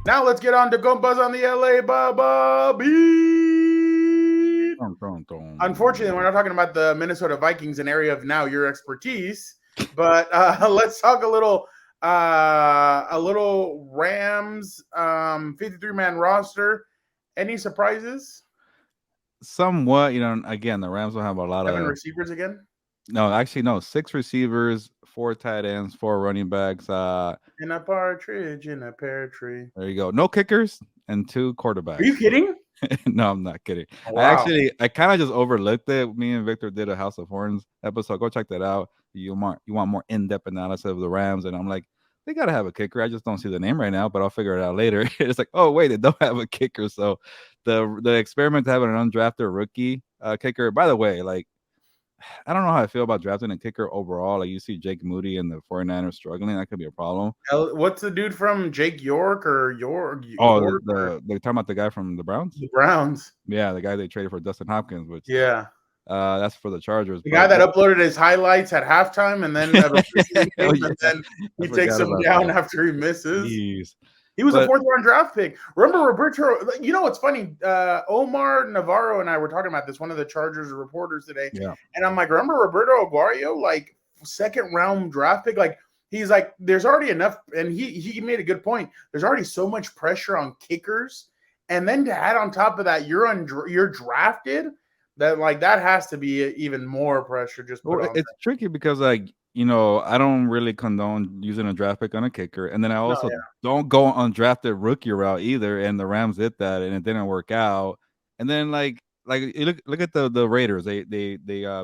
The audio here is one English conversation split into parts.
Now let's get on to Compas on the LA Baba Beat. Unfortunately, we're not talking about the Minnesota Vikings, an area of now your expertise, but let's talk a little Rams 53-man roster. Any surprises? Somewhat, again, the Rams will have a lot 7 of receivers again? no, actually no, 6 receivers, 4 tight ends, 4 running backs. In a partridge in a pear tree. There you go. No kickers and 2 Are you quarterbacks. kidding? No, I'm not kidding. Oh, I wow. kind of just overlooked it. Me and Victor did a House of Horns episode. Go check that out. You want more in-depth analysis of the Rams, and I'm like, they gotta have a kicker. I just don't see the name right now, but I'll figure it out later. It's like, oh wait, they don't have a kicker. So the experiment to having an undrafted rookie kicker. By the way, like I don't know how I feel about drafting a kicker overall. Like you see Jake Moody and the 49ers struggling, that could be a problem. What's the dude from Jake York or York? Oh, York they're talking about the guy from the Browns. the Browns. Yeah, the guy they traded for Dustin Hopkins, which Yeah. that's for the Chargers. The guy that uploaded his highlights at halftime and then Oh, yeah. and then I he takes forgot him about down that. after he misses. Jeez. He was a But 4th-round draft pick. Remember Roberto? You know what's funny? Omar Navarro and I were talking about this. One of the Chargers reporters today, yeah, and I'm like, remember Roberto Aguayo, like 2nd-round draft pick? Like he's like, there's already enough, and he made a good point. There's already so much pressure on kickers, and then to add on top of that, you're drafted. That has to be even more pressure. Just put on it's tricky because I don't really condone using a draft pick on a kicker, and then I also don't go undrafted rookie route either. And the Rams did that, and it didn't work out. And then you look at the Raiders. They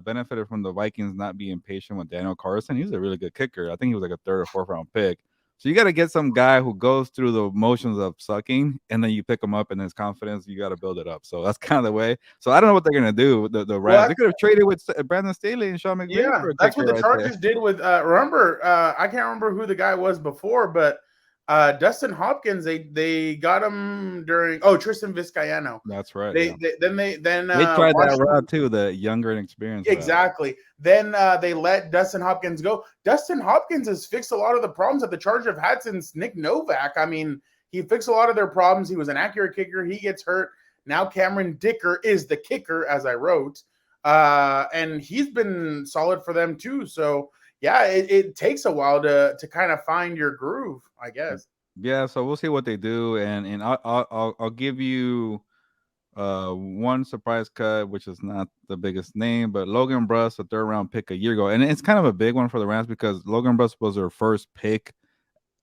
benefited from the Vikings not being patient with Daniel Carlson. He's a really good kicker. I think he was like a 3rd or 4th round pick. So you got to get some guy who goes through the motions of sucking, and then you pick him up, and his confidence, you got to build it up. So that's kind of the way. So I don't know what they're gonna do. The Rams, they could have traded with Brandon Staley and Sean McVay for a that's what kicker the Chargers did with. Remember, I can't remember who the guy was before, but Dustin Hopkins. They got him during. Oh, Tristan Vizcaino. That's right. They tried that route too. The younger and experienced. Exactly. Then they let Dustin Hopkins go. Dustin Hopkins has fixed a lot of the problems that the Chargers have had since Nick Novak. I mean, he fixed a lot of their problems. He was an accurate kicker. He gets hurt. Now Cameron Dicker is the kicker, as I wrote. And he's been solid for them too. So yeah, it takes a while to kind of find your groove, I guess. Yeah, so we'll see what they do, and I'll give you one surprise cut, which is not the biggest name, but Logan Bruss, a 3rd round pick a year ago, and it's kind of a big one for the Rams because Logan Bruss was their first pick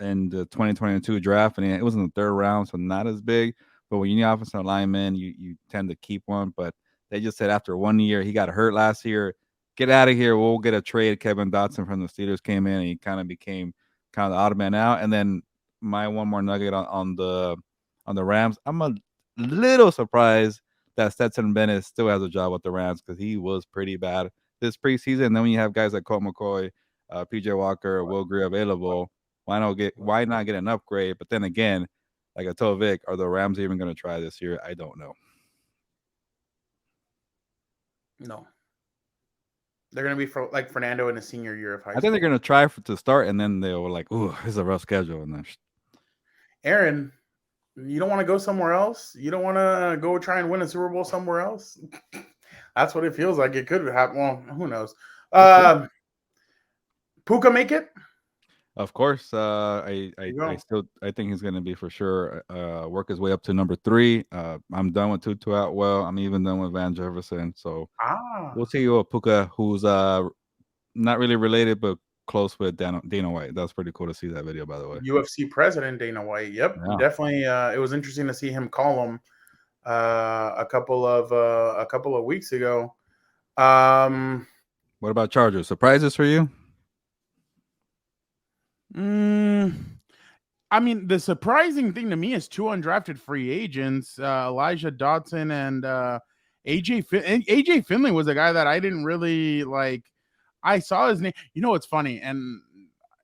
in the 2022 draft, and it was in the 3rd round, so not as big. But when you need offensive linemen, you tend to keep one. But they just said after 1 year, he got hurt last year. Get out of here. We'll get a trade. Kevin Dotson from the Steelers came in, and he kind of became kind of the odd man out. And then my one more nugget on the Rams. I'm a little surprised that Stetson Bennett still has a job with the Rams because he was pretty bad this preseason. And then when you have guys like Colt McCoy, PJ Walker, Will Greer available, why not get an upgrade? But then again, like I told Vic, are the Rams even going to try this year? I don't know. No. They're going to be for like Fernando in his senior year of high school. I think they're going to try to start, and then they'll like, ooh, it's a rough schedule. And then Aaron, you don't want to go somewhere else? You don't want to go try and win a Super Bowl somewhere else? That's what it feels like. It could happen. Well, who knows? Puka make it? Of course. I think he's going to be for sure work his way up to number 3. I'm done with Tutu Atwell. I'm even done with Van Jefferson. So we'll see you Puka, who's not really related but close with Dana White. That's pretty cool to see that video, by the way. UFC president Dana White. Yep, yeah. Definitely. It was interesting to see him call him a couple of weeks ago. What about Chargers? Surprises for you? I mean, the surprising thing to me is 2 undrafted free agents, Elijah Dotson and AJ Finley was a guy that I didn't really like. I saw his name. You know what's funny, and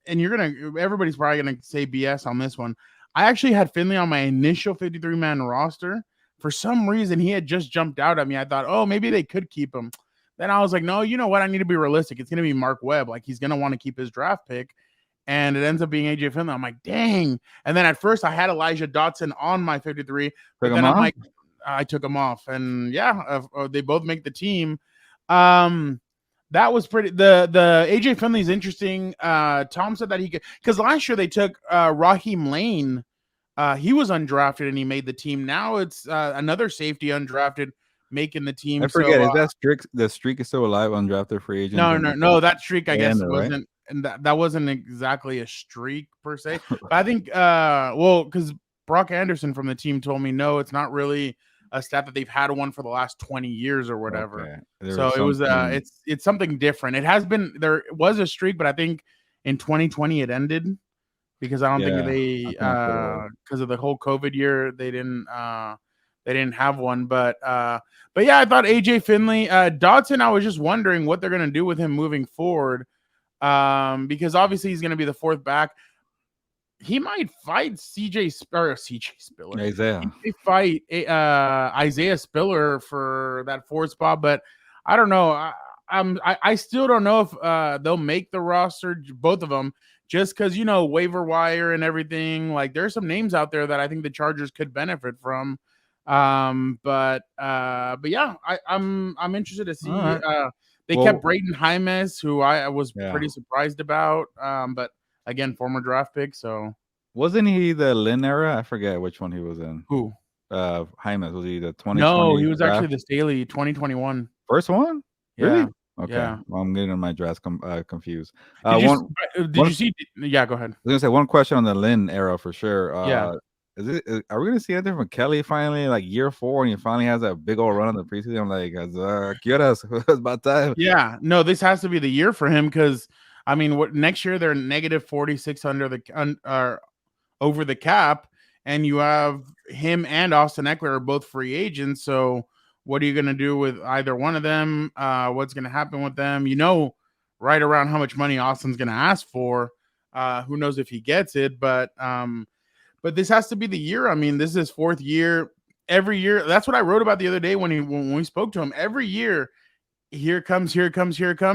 everybody's probably gonna say BS on this one. I actually had Finley on my initial 53-man roster. For some reason, he had just jumped out at me. I thought, oh, maybe they could keep him. Then I was like, no, you know what? I need to be realistic. It's gonna be Mark Webb. Like he's gonna want to keep his draft pick. and it ends up being AJ Finley. I'm like, dang. And then at first I had Elijah Dotson on my 53, but Took then him I'm off? like, I took him off, and yeah, they both make the team. Um, that was pretty. The AJ Finley is interesting. Tom said that he could, because last year they took Raheem Lane. He was undrafted and he made the team. Now it's another safety undrafted making the I team. forget. So Is that streak? The streak is still alive on drafted free agents, no, and no, no. That streak, I they guess, ended, right? wasn't, and that wasn't exactly a streak per se. But I think, well, because Brock Anderson from the team told me no, it's not really a stat that they've had one for the last 20 years or whatever. Okay, there So was it was, something. it's something different. It has been, there was a streak, but I think in 2020 it ended because I don't think Yeah, I they, think that's what it was. because of the whole COVID year, they didn't have one. But yeah, I thought AJ Finley, Dodson, I was just wondering what they're gonna do with him moving forward. Because obviously he's gonna be the fourth back. He might fight CJ Spiller. He Isaiah. might fight Isaiah Spiller for that fourth spot, but I don't know. I still don't know if they'll make the roster, both of them, just because waiver wire and everything. Like there's some names out there that I think the Chargers could benefit from. But yeah, I'm interested to All see. right. They kept Well, Brayden Jaimes, who I was yeah. pretty surprised about. But again, former draft pick. So Wasn't he the Lynn era? I forget which one he was in. who? Jaimes, was he the No, he 2020 was actually draft? the Staley 2021. First one? Really? Yeah, Okay. yeah. Well, I'm getting my drafts confused. Did you One, did one. you see? Yeah, go ahead. I was gonna say one question on the Lynn era for sure. Yeah. Are we gonna see anything from Kelly finally, like year 4, and he finally has that big old run in the preseason? I'm like, it's about time. Yeah, no, this has to be the year for him because I mean, what next year they're negative 46 under the over the cap, and you have him and Austin Eckler are both free agents. So what are you going to do with either one of them? What's going to happen with them? Right around how much money Austin's going to ask for. Who knows if he gets it? But this has to be the year. I mean, this is his fourth year. Every year, that's what I wrote about the other day when we spoke to him. Every year, here comes, and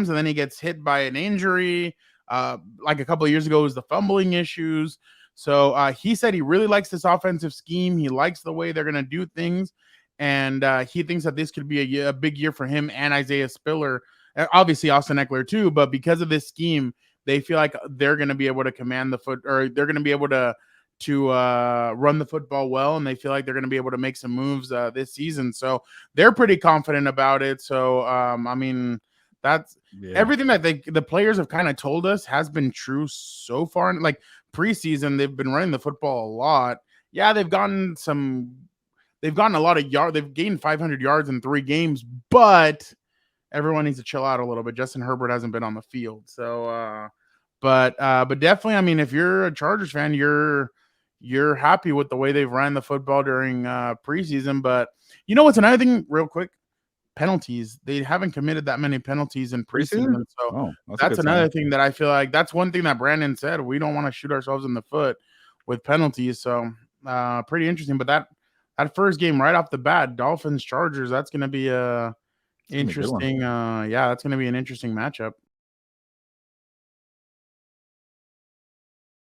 then he gets hit by an injury. Like a couple of years ago, it was the fumbling issues. So he said he really likes this offensive scheme. He likes the way they're going to do things, and he thinks that this could be a big year for him and Isaiah Spiller. Obviously, Austin Eckler too, but because of this scheme, they feel like they're going to be able to command the foot, or they're going to be able to run the football well, and they feel like they're going to be able to make some moves this season. So they're pretty confident about it. So I mean, that's everything that the players have kind of told us has been true so far. And like preseason, they've been running the football a lot. Yeah, they've gotten a lot of yards. They've gained 500 yards in 3 games, but everyone needs to chill out a little bit. Justin Herbert hasn't been on the field, so but definitely, I mean, if you're a Chargers fan, you're happy with the way they've ran the football during preseason. But what's another thing, real quick? Penalties. They haven't committed that many penalties in Preseason? preseason, so Oh, that's a that's good sign. another thing that I feel like that's one thing that Brandon said. We don't want to shoot ourselves in the foot with penalties. So pretty interesting. But that first game right off the bat, Dolphins Chargers, that's going to be a It's gonna be a good one. interesting. Yeah, that's going to be an interesting matchup.